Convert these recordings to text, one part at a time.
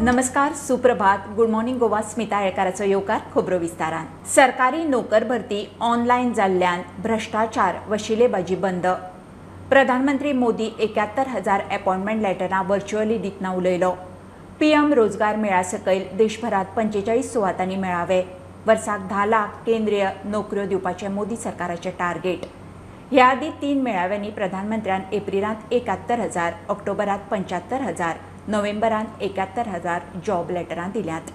नमस्कार, सुप्रभात. Good morning Goa. Smita येळकाराचो येवकार खबरो विस्तारान. सरकारी नोकर भरती ऑनलायन जाल्ल्यान भ्रष्टाचार वशिलेबाजी बंद. प्रधानमंत्री मोदी 71,000 अपॉइंटमेंट लेटरां व्हर्च्युअली दितना उलयलो. पीएम रोजगार मेळा सकयल देशभरात 45 सुवातांनी मेळावे. वर्साक 10 लाख केंद्रीय नोकऱ्यो दिवपाचे मोदी सरकाराचे टार्गेट. ह्या आदी 3 मेळाव्यांनी प्रधानमंत्र्यान एप्रिलांत 71,000, ऑक्टोबरात 75,000, नोव्हेंबरात 71,000 जॉब लेटरां दिल्यात.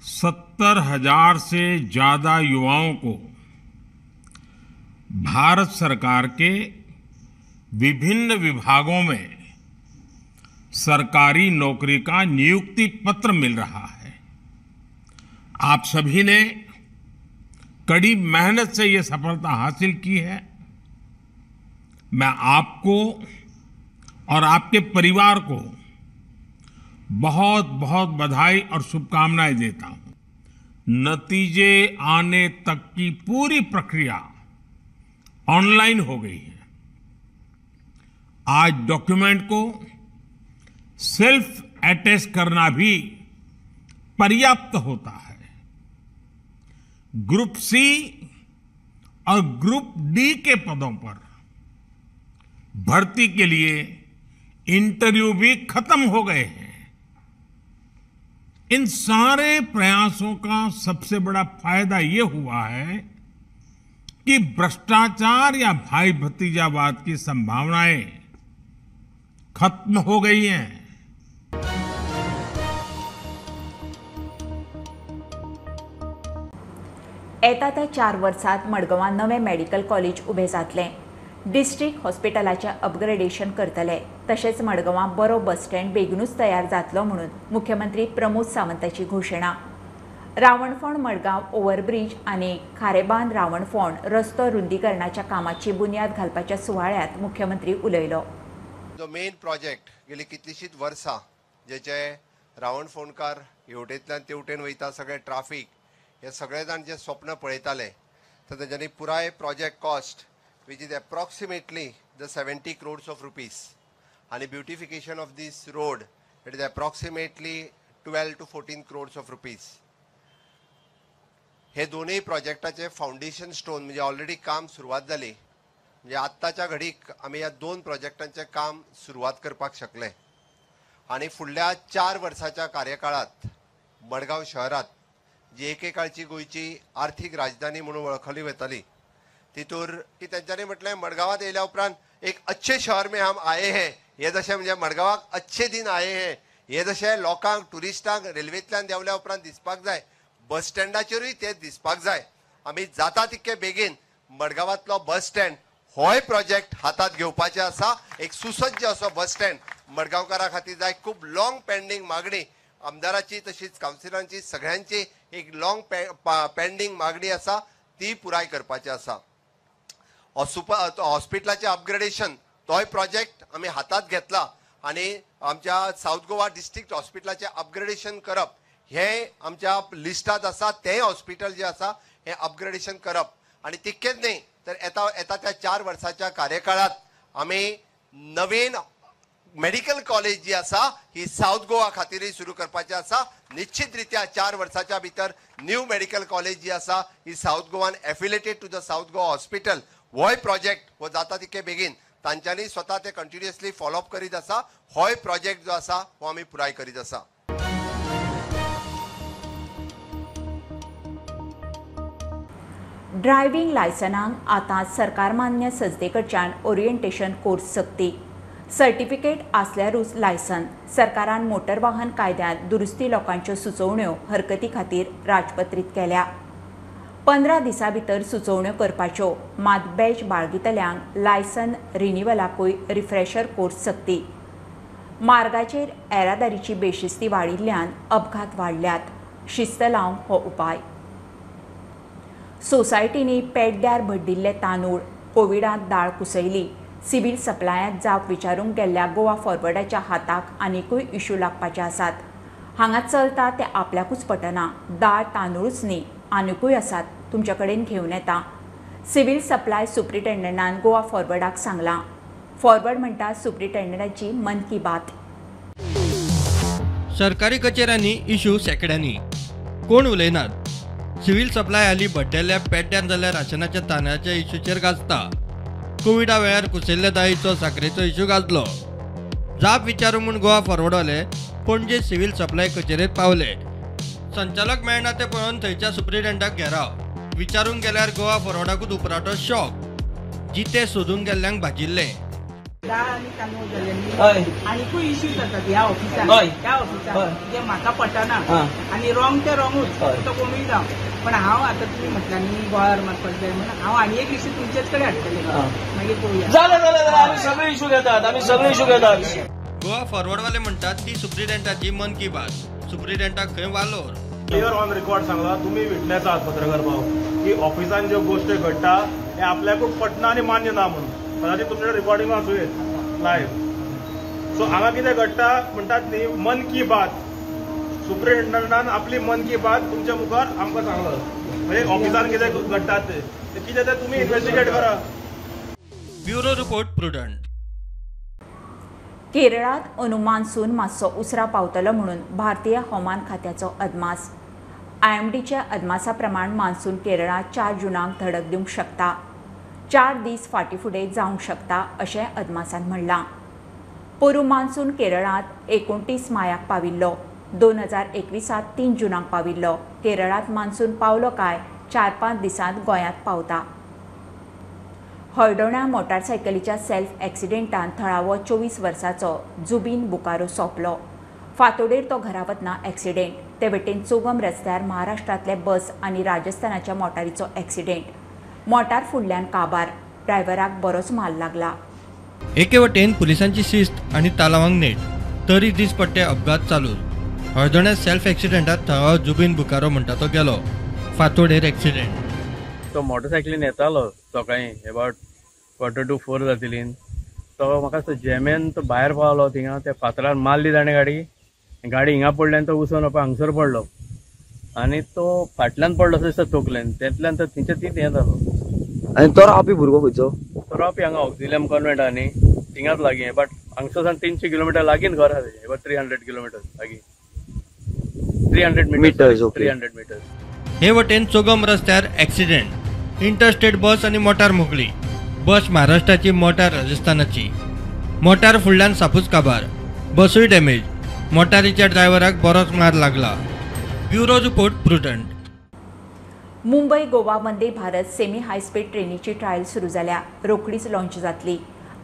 70,000 से ज्यादा युवाओं को भारत सरकार के विभिन्न विभागों में सरकारी नौकरी का नियुक्ति पत्र मिल रहा है. आप सभी ने कड़ी मेहनत से ये सफलता हासिल की है. मैं आपको और आपके परिवार को बहुत बहुत बधाई और शुभकामनाएं देता हूं. नतीजे आने तक की पूरी प्रक्रिया ऑनलाइन हो गई है. आज डॉक्यूमेंट को सेल्फ अटेस्ट करना भी पर्याप्त होता है. ग्रुप सी और ग्रुप डी के पदों पर भर्ती के लिए इंटरव्यू भी खत्म हो गए हैं. इन सारे प्रयासों का सबसे बड़ा फायदा ये हुआ है कि भ्रष्टाचार या भाई भतीजावाद की संभावनाएं खत्म हो गई हैं. येता त्या 4 वर्सांत मडगांवां नवें मेडिकल कॉलेज उबें जातलें. डिस्ट्रिक्ट हॉस्पिटलाचें अपग्रेडेशन करतले. तशेंच मडगांवां बरो बस स्टँड बेगीनूच तयार जातलो म्हणून मुख्यमंत्री प्रमोद सावंताची घोशणा. रावणफोंड मडगांव ओव्हरब्रिज आनी खारेबांद रावणफोंड रस्तो रुंदीकरणाच्या कामाची बुन्याद घालपाच्या सुवाळ्यात मुख्यमंत्री उलयलो. जो मेन प्रोजेक्ट गेली कितलीशींच वर्सां जेचे रावणफोंडकार हेवटेंतल्यान तेवटेन वयता सगळे ट्राफिक हे सगळे जाण जे स्वप्न पळयताले तर तेंच्यांनी पुराय project cost which is approximately the 70 crores of rupees and the beautification of this road it is approximately 12 to 14 crores of rupees. हे दोनही प्रोजेक्टाचे फाउंडेशन स्टोन म्हणजे ऑलरेडी काम सुरुवात झाली. म्हणजे आत्ताच्या घडीक आम्ही या 2 प्रोजेक्टांचे काम सुरुवात करपाक शकले आणि फुडल्या 4 वर्साच्या कार्यकाळात मडगांव शहरात जी एकेकाळची गोयची आर्थिक राजधानी म्हणून वळखली वताली तितूर की तेंच्यांनी म्हटलें मडगांवांत येयल्या उपरांत एक अच्छे शहर में हम आए हैं हे जशें म्हणजे मडगांवाक अच्छे दिन आए हैं हे जशें लोकांक टुरिस्टांक रेल्वेंतल्यान देंवल्या उपरांत दिसपाक जाय बस स्टँडाचेरूय तें दिसपाक जाय. आमी जाता तितके बेगीन मडगांवांतलो बस स्टँड होय प्रोजेक्ट हातात घेवपाचे आसा. एक सुसज्ज असो बस स्टँड मडगांवकारां खातीर जाय. खूब लॉंग पेंडींग मागणी आमदाराची तशीच कावन्सिलरांची सगळ्यांची एक लॉंग पेंडींग मागणी आसा ती पुराय करपाची आसा. हॉस्पिटलाचे अपग्रेडेशन तोय प्रोजेक्ट आम्ही हातात घेतला आणि आमच्या साऊथ गोवा डिस्ट्रिक्ट हॉस्पिटलाचे अपग्रेडेशन करप हे आमच्या लिस्टात आसा. तें हॉस्पिटल जे आसा हे अपग्रेडेशन करप आणि तितकेच न्ही तर येता त्या 4 वर्साच्या कार्यकाळात आम्ही नवीन मेडिकल कॉलेज जी आसा ही साऊथ गोवा खातीरय सुरू करपाची आसा. निश्चितरित्या 4 वर्साच्या भितर न्यू मेडिकल कॉलेज जी आसा ही south Goan affiliated to the south Goa hospital होय प्रोजेक्ट हो जाता तितके बेगीन तांच्यांनी स्वता ते कंटिन्युअसली फॉलोअप करीत आसा. होय प्रोजेक्ट जो आसा हो आमी पुराय करीत आसा. ड्रायव्हिंग लायसनांक आतां सरकार मान्य संस्थे कडच्यान ओरिएंटेशन कोर्स सक्ती. सर्टिफिकेट आसल्यारूच लायसन. सरकारान मोटर वाहन कायद्यांत दुरुस्ती लोकांच्यो सुचोवण्यो हरकती खातीर राजपत्रीत केल्या. 15 दिसां भितर सुचोवण्यो करपाच्यो. मात बॅच बाळगितल्यांक लायसन रिन्युवलाकूय रिफ्रेशर कोर्स सक्ती. मार्गाचेर येरादारीची बेशिस्ती वाडिल्ल्यान अपघात वाडल्यात. शिस्त लावंक हो उपाय. सोसायटींनी पेड्ड्यार भड्डिल्ले तांदूळ. कोविडांत दाळ कुसयली. सिव्हील सप्लायांत जाप विचारूंक गेल्ल्या गोवा फॉरवर्डाच्या हाताक आनिकूय इश्यू लागपाचे आसात. हांगा चलता ते आपल्याकूच पटना. दाळ तांदूळच न्ही आनिकूय आसात तुमचे कडेन घेवन येता. सिव्हील सप्लाय सुप्रिटेंडंटान गोवा फॉरवर्डाक सांगलां. फॉरवर्ड म्हणटा सुप्रिटेंडंटाची मन की बात. सरकारी कचेऱ्यांनी इश्यू सेकड्यांनी कोण उलयनात. सिव्हिल सप्लाय हाली बड्डेल्या पेट्यान जाल्ल्या राशनाच्या तांदळाच्या इश्यूचेर गाजता. कोविडा वेळार कुसयल्ल्या दाळीचो साखरेचो इश्यू गाजलो. जाप विचारूंक म्हूण गोवा फॉरवर्डवाले पणजे सिव्हिल सप्लाय कचेरेत पावले. संचालक मेळना ते पळोवन थंयच्या सुप्रिटेंडंटाक घेराव. विचारूंक गेल्यार गोवा फॉरवर्डाकूच उपराटो शॉक. जिते सोदूंक गेल्ल्यांक भाजिल्ले. आनीकूय इश्यू जातात ह्या ऑफिसान जे म्हाका पटना आनी रॉंग ते रॉंगूच तो कोणूय जावं. पण हांव आतां तुमी म्हटला न्ही गोंयार मारपाक जाय म्हणून हांव आनी एक इश्यू तुमचेच कडेन हाडटलें. मागीर पळोवया. जालें आमी सगळे इश्यू घेतात. गोवा फॉरवर्डवाले म्हणटात ती सुप्रिटेंडाची मन की बात. सुप्रिटेंडाक खंय वालोर. क्लियर ऑन रेकॉर्ड सांगला तुमी विटनेस आहात पत्रकार भाव की ऑफिसान ज्यो गोष्टी घडटा हे आपल्याकूच पटना आनी मान्य ना म्हणून. कदाचित तुमचे रिकॉर्डिंग आसूं लायव्ह. सो हांगा कितें घडटा म्हणटात न्ही मन की बात. सुप्रिटेंडंटान आपली मन की बात तुमच्या मुखार आमकां सांगलो. म्हणजे ऑफिसान कितें घडटा ते कितें ते तुमी इन्व्हेस्टिगेट करा. Bureau report prudent. केरळात अनु मान्सून मातसो उसरा पावतलो म्हणून भारतीय हवामान खात्याचो अदमास. IMDच्या अदमासा प्रमाण मान्सून केरळात 4 जुनाक धडक दिवंक शकता. 4 दीस फाटीं फुडें जावंक शकता अशें अदमासान म्हणलां. पोरू मान्सून केरळात 29 मायाक पाविल्लो. 2021 3 जुनाक पाविल्लो. केरळात मान्सून पावलो काय 4-5 दिसांत गोंयांत पावता. हळडोणा मोटारसायकलीच्या सेल्फ एक्सिडेंटान थळावो 24 वर्साचो जुबीन बुकारो सोंपलो. फांतोडेर तो घरा वतना एक्सिडेंट. ते वटेन चौगम रस्त्यार महाराष्ट्रांतले बस आनी राजस्थानाच्या मोटारीचो एक्सिडेंट. मोटार फुडल्यान काबार. ड्रायव्हराक बरोच माल लागला. एके वटेन पुलिसांची शिस्त आनी तालावांक नेट तरी दिसपट्टे अपघात चालू. हळदोण्यात सेल्फ एक्सिडेंटात थळावो जुबीन बुकारो म्हणटा तो गेलो. फांतोडेर एक्सिडेंट. तो मोटरसायकलीन येतालो सकाळी अबाउट 3:45 जातली. तो म्हाका जॅमेन तो भायर पावलो. थिंगा त्या फातरार मारली ताणें गाडी हिंगा पडल्यान तो उसोन हांगसर पडलो आनी तो फाटल्यान पडलो दिसता तोकलेन. तेतल्यान तो थंयच्या तीच हें जालो. आनी तो रावपी भुरगो खंयचो? तो रावपी हांगा ऑक्झिलियम कॉन्वेंट आनी थिंगाच लागीं. बट हांगसर 300 किलोमिटर लागीं घर आहा तेजें. बट 300 किलोमिटर लागीं. 300 मिटर्स. 300 मिटर्स. हे वटेन चौगम रस्त्यार एक्सिडेंट. इंटरस्टेट बस आनी मोटार मोकळी. बस महाराष्ट्राची, मोटार राजस्थानाची. मोटार फुडल्यान सापूच काबार. बसूय डॅमेज. मोटारीच्या ड्रायव्हराक बरोच मार लागला. Bureau report Prudent. Mumbai Goa Vande Bharat semi high speed ट्रेनीची ट्रायल सुरू जाल्या. रोखडीच लॉन्च जातली.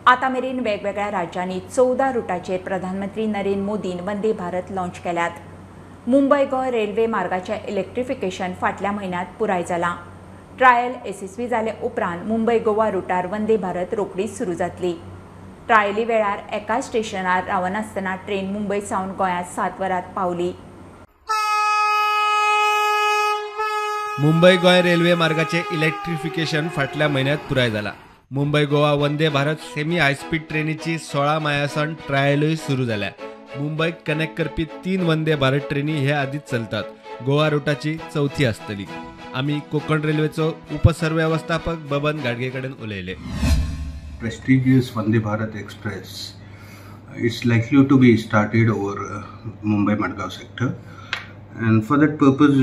आतां मेरेन वेगवेगळ्या राज्यांनी 14 रुटाचेर प्रधानमंत्री नरेंद्र मोदीन वंदे भारत लॉन्च केल्यात. मुंबई गोवा रेल्वे मार्गाचें इलेक्ट्रिफिकेशन फाटल्या म्हयन्यांत पुराय जालां. ट्रायल यशस्वी जाले उपरांत मुंबई गोवा रुटार वंदे भारत रोखडीच सुरू जातली. ट्रायली वेळार एका स्टेशनार रावनासतना ट्रेन मुंबय सावन गोंयांत 7 वरांत पावली. मुंबई गोंय रेल्वे मार्गाचे इलेक्ट्रिफिकेशन फाटल्या म्हयन्यात पुराय जाला. मुंबई गोवा वंदे भारत सेमी हायस्पीड ट्रेनीची 16 मायासावन ट्रायलूय सुरू जाल्या. मुंबईक कनेक्ट करपी 3 वंदे भारत ट्रेनी हे आदींच चलतात. गोवा रुटाची 4थी आसतली. आमी कोकण रेल्वेचो उपसरव्यवस्थापक बबन गाडगे कडेन उलयले. Prestigious Vande Bharat Express. It's likely to be started over Mumbai-Madgaon sector, and for that purpose,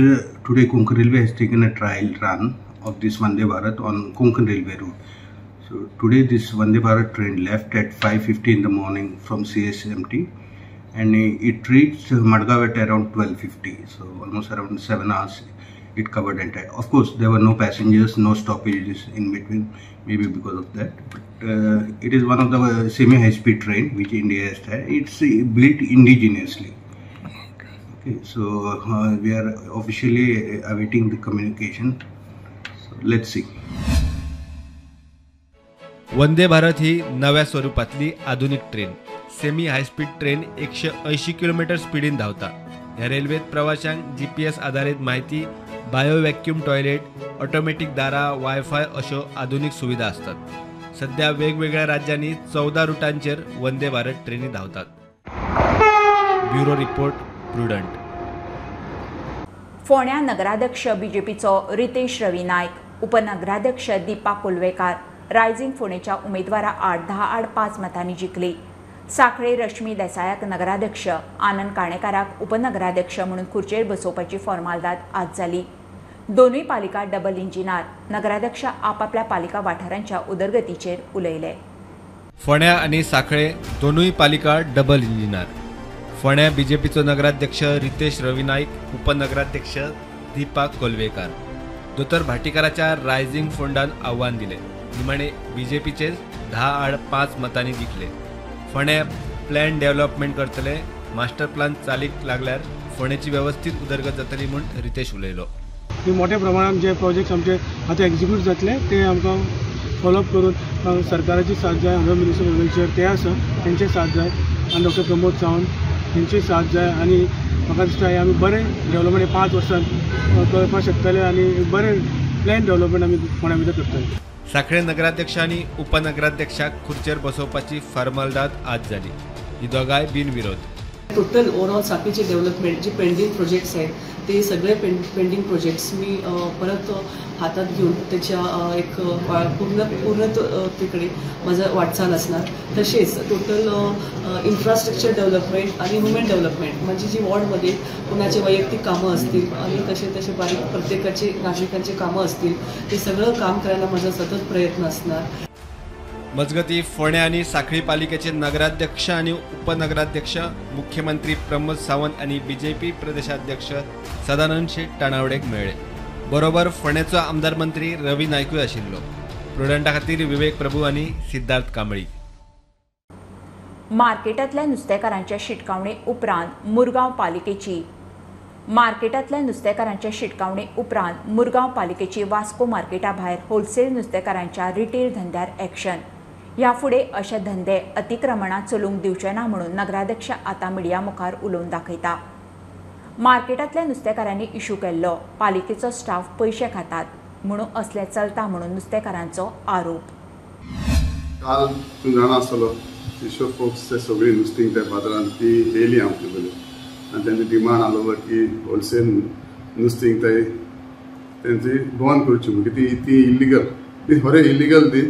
today Konkan Railway has taken a trial run of this Vande Bharat on Konkan Railway route. So today this Vande Bharat train left at 5:50 in the morning from CSMT, and it reached Madgaon at around 12:50. So almost around 7 hours. It covered entire. Of course, there were no passengers, no stoppages in between, maybe because of that. But it is one of the semi-high-speed train which India has had. It's built indigenously. Okay, so we are officially awaiting the communication. So let's see. Vande Bharat ही नव्या स्वरूपातली आधुनिक train. Semi high speed train 180 kilometre स्पीडीन धावता. ह्या रेल्वेत प्रवाशांक GPS आधारित माहिती, बायो व्हॅक्यूम टॉयलेट, ऑटोमॅटिक दारा, वायफाय अशो आधुनिक सुविधा असतात. सध्या वेगवेगळ्या राज्यांनी 14 रुटांचेर वंदे भारत ट्रेनी धावतात. Bureau report Prudent. फोंड्या नगराध्यक्ष बीजेपीचो रितेश रवी नायक, उपनगराध्यक्ष दीपा कोल्वेकार रायझिंग फोंडेच्या उमेदवारा आड 10 आड 5 मतांनी जिखली. साखळे रश्मी देसायाक नगराध्यक्ष, आनंद काणेकाराक उपनगराध्यक्ष म्हणून खुर्चेर बसोवपाची फॉर्मालिटी आज जाली. दोनूय पालिका डबल इंजिनार नगराध्यक्ष आपापल्या पालिका वाठारांच्या उदरगतीचेर उलयले. फोंड्या आणि साखळे दोनूय पालिका डबल इंजिनार. फोंड्या बीजेपीचो नगराध्यक्ष रितेश रवी नाईक, उपनगराध्यक्ष दीपा कोलवेकार. दोतर भाटीकाराच्या रायझिंग फंडान आव्हान दिले. निमाणे बीजेपीचे 10-5 मतांनी जिखले. फोंड्या प्लॅन डेव्हलपमेंट करतले. मास्टर प्लॅन चालीक लागल्यार फोंड्याची व्यवस्थित उदरगत जातली म्हूण रितेश उलयलो. मोठ्या प्रमाणात जे प्रोजेक्ट आमचे आता एक्झिक्यूट जातले ते आमकां फॉलोअप करून सरकाराची साथ जाय. हांगा म्युनिसिपल एग्रीकल्चर ते आसा तेंचे साथ जाय आनी डॉक्टर प्रमोद सावंत तेंची साथ जाय आनी म्हाका दिसता आमी बरें डेव्हलपमेंट 5 वर्सांत करपाक शकतले आनी बरें प्लॅन डेव्हलपमेंट आमी फोंड्या भितर करतले. साखळे नगराध्यक्ष आणि उपनगराध्यक्षाक खुर्चेर बसोवपाची फॉर्मालिटी आज जाली. ही दोगांय बिनविरोध. टोटल ओवरऑल साखळीचे डेव्हलपमेंट जे पेंडिंग प्रोजेक्ट्स आहेत ते सगळे पेंडिंग प्रोजेक्ट्स मी परत हातात घेऊन त्याच्या एक पूर्ण तिकडे माझं वाटचाल असणार. तसेच टोटल इन्फ्रास्ट्रक्चर डेव्हलपमेंट आणि ह्युमन डेव्हलपमेंट म्हणजे जी वॉर्डमध्ये कुणाचे वैयक्तिक कामं असतील आणि तसे बारीक प्रत्येकाचे नागरिकांचे कामं असतील ते सगळं काम करायला माझा सतत प्रयत्न असणार. मजगती फोंड्या आणि साखळी पालिकेचे नगराध्यक्ष आणि उपनगराध्यक्ष मुख्यमंत्री प्रमोद सावंत आणि बीजेपी प्रदेशाध्यक्ष सदानंद शेट टाणावडेक मेळ्ळे. बरोबर फोंड्याचो आमदार मंत्री रवी नायकूय आशिल्लो. प्रुडंटा खातीर विवेक प्रभू आणि सिद्धार्थ कांबळी. मार्केटांतल्या नुस्तेकारांच्या शिटकावणे उपरांत मुरगांव पालिकेची वास्को मार्केटा भायर होलसेल नुस्तेकारांच्या रिटेल धंद्यार एक्शन. ह्या फुडें अशे धंदे अतिक्रमणां चलूंक दिवचे ना म्हणून नगराध्यक्ष आतां मिडिया मुखार उलोवन दाखयता. मार्केटांतल्या नुस्तेकारांनी इश्यू केल्लो पालिकेचो स्टाफ पयशे खातात म्हणून असले चलता म्हणून नुस्तेकारांचो आरोप. काल तूं जाणा आसतलो फिशर फोक्स ते सगळी नुस्तीं त्या बाजारांत ती येयली आमचे कडेन आनी तेंचो डिमांड आसलो की होलसेल नुस्तीं ते तेंची बंद करची म्हणजे ती इल्लिगल ती खरें इल्लिगल ती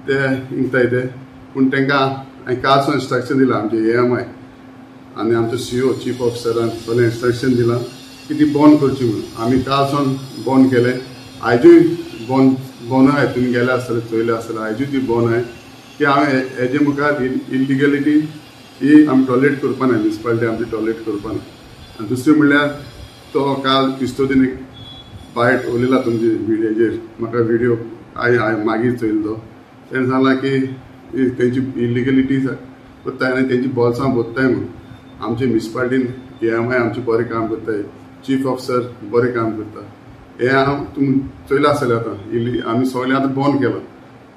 ते इंगताय ते पूण तांकां कालसून इंस्ट्रक्शन दिलां आमचे AMI आनी आमचो CO चीफ ऑफिसरान सगळें इंस्ट्रक्शन दिलां की ती बंद करची म्हणून. आमी कालसून बंद केलें. आयजूय बंद आहाय. तुमी गेले आसतले चोयले आसतले आयजूय ती बंद आहाय की हांवें हेजे मुखार इल्लिगलिटी ही आमी टॉलरेट करपा ना. म्युनिसिपालिटी आमची टॉलरेट करपा ना. आनी दुसरें म्हणल्यार तो काल क्रिस्तोदीन एक बायट उलयला तुमचे हेजेर म्हाका व्हिडिओ हांवें मागीर चोयलो तो. तेणें सांगलां की तेंची इल्लिगलिटी करताय आनी तेंची बॉल्सां भोत्ताय म्हणून. आमचे म्युनिसिपालिटीन AMI आमचें बरें काम करताय. चीफ ऑफिसर बरें काम करता. हें हांव तुमी चोयलां आसतलें आतां आमी सगळें आतां बंद केलां.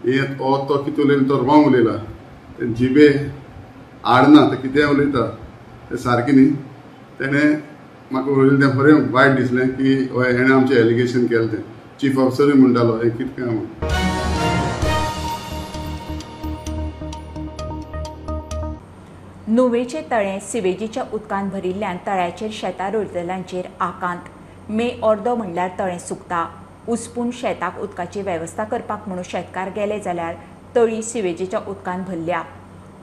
हें तो कितें उलयला तो रॉंग उलयला. जिबे आडना ते कितें उलयता तें सारकें न्ही. तेणें म्हाका उलयलें तें बरें वायट दिसलें की हेणें आमचें एलिगेशन केलें तें. चीफ ऑफिसरूय म्हणटालो हें कितें काय म्हणून. नुवेचे तळे सिवेजीच्या उदकान भरिल्ल्यान तळ्याचेर शेतां रोयतल्यांचेर आकांत. मे अर्दो म्हणल्यार तळें सुकता. उसपून शेताक उदकाची वेवस्था करपाक म्हणून शेतकार गेले जाल्यार तळी सिवेजीच्या उदकान भरल्या.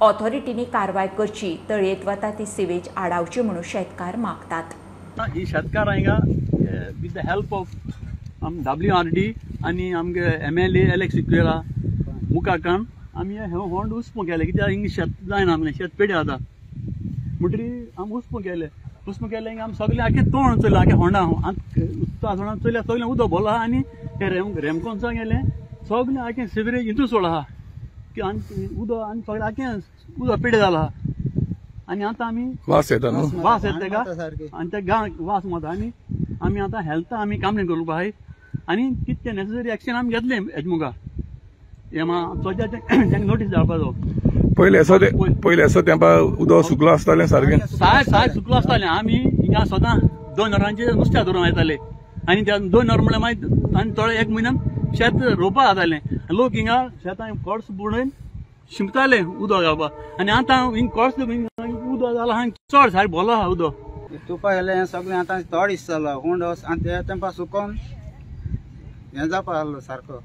ऑथॉरिटीनी कारवाय करची. तळयेत वता ती सिवेज आडावची म्हणून शेतकार मागतात. ही शेतकार हिंगा with the help of WRD आनी आमगे MLA Alex Siqueira मुखार आमी हे होंड उसपूं केले कित्याक हिंगा शेत जायना आमलें शेत पेड्या जाता म्हणटरी आमी उसपूं केले हिंगा आमी सगळें आख्खें तोंड चयलें आख्खें होंडा उदका चयल्या सगळें उदक भरलो आहा आनी हे रेमकोन्सा गेलें सगळें आख्खें सिवरेज हितून सोडला आहा की आनी उदक आनी सगळें आख्खें उदक पेड्या जाला आनी आतां आमी वास येता तेका आनी ते वास मारता आमी आतां हेल्था आमी कंप्लेन करपा आहाय आनी कितें नेसेसरी एक्शन आमी घेतलें हेजे मुखार तांकां नोटीस धाडपाचो. पयले असो तेंपा उदक सुकलो आसतालें सारकें साय सुकलो आसतालें. आमी हिंगा सदां 2 नरांचेर नुस्तें धरून येताले आनी त्या 2 नर म्हणल्यार मागीर आनी थोडे 1 म्हयन्यान शेत रोवपा जातालें. लोक हिंगा शेतां कॉर्स बुडोवन शिंपताले उदक घालपाक आनी आतां हिंगा कॉर्स उदक जालां आनी चड सायड भरलो आहा उदक. तुपा गेलें सगळें आतां थोडे दीस जालो हुंड आनी ते तेंपा सुकोवन हें जावपा लागलो सारको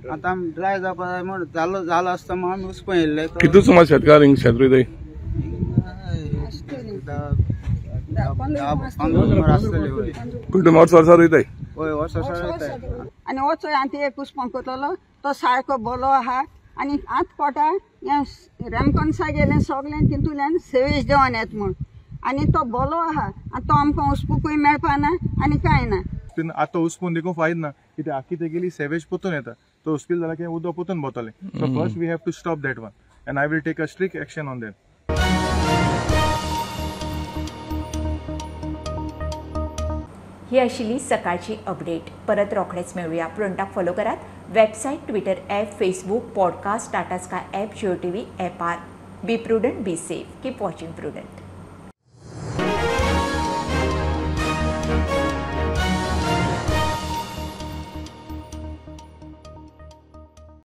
आता ड्राय जावपा म्हण झालं असतं मग आम्ही उसपण येयल्ले कितू सुमार शेतकार हिंग शेत रोयताय 15 आसतले वय पूण तुमी वर्सा रोयताय वय वर्सा आनी वचो आनी एक उसपण करतलो तो सारको बरो आहा आनी आत कोटा हें रेमकोन्सा गेलें सगलें तितूंतल्यान सेवेज देंवन येता म्हूण आनी तो बरो आहा आनी तो आमकां उसपुकूय मेळपाना आनी कांय ना आतां उसपून देखून फायद ना कित्याक आख्खी तेगेली सेवेज पोतून येता तो उस्पील जाल्यार कितें उदक पोतून वतलें so first we have to stop that one and I will take a strict action on that. ही आशिल्ली सकाळची अपडेट. परत रोखडेच मेळुया. प्रुडंटाक फॉलो करात. Website, Twitter app, Facebook, podcast, Tata Sky app, Jio TV ॲपार. Be Prudent, be safe. Keep watching prudent.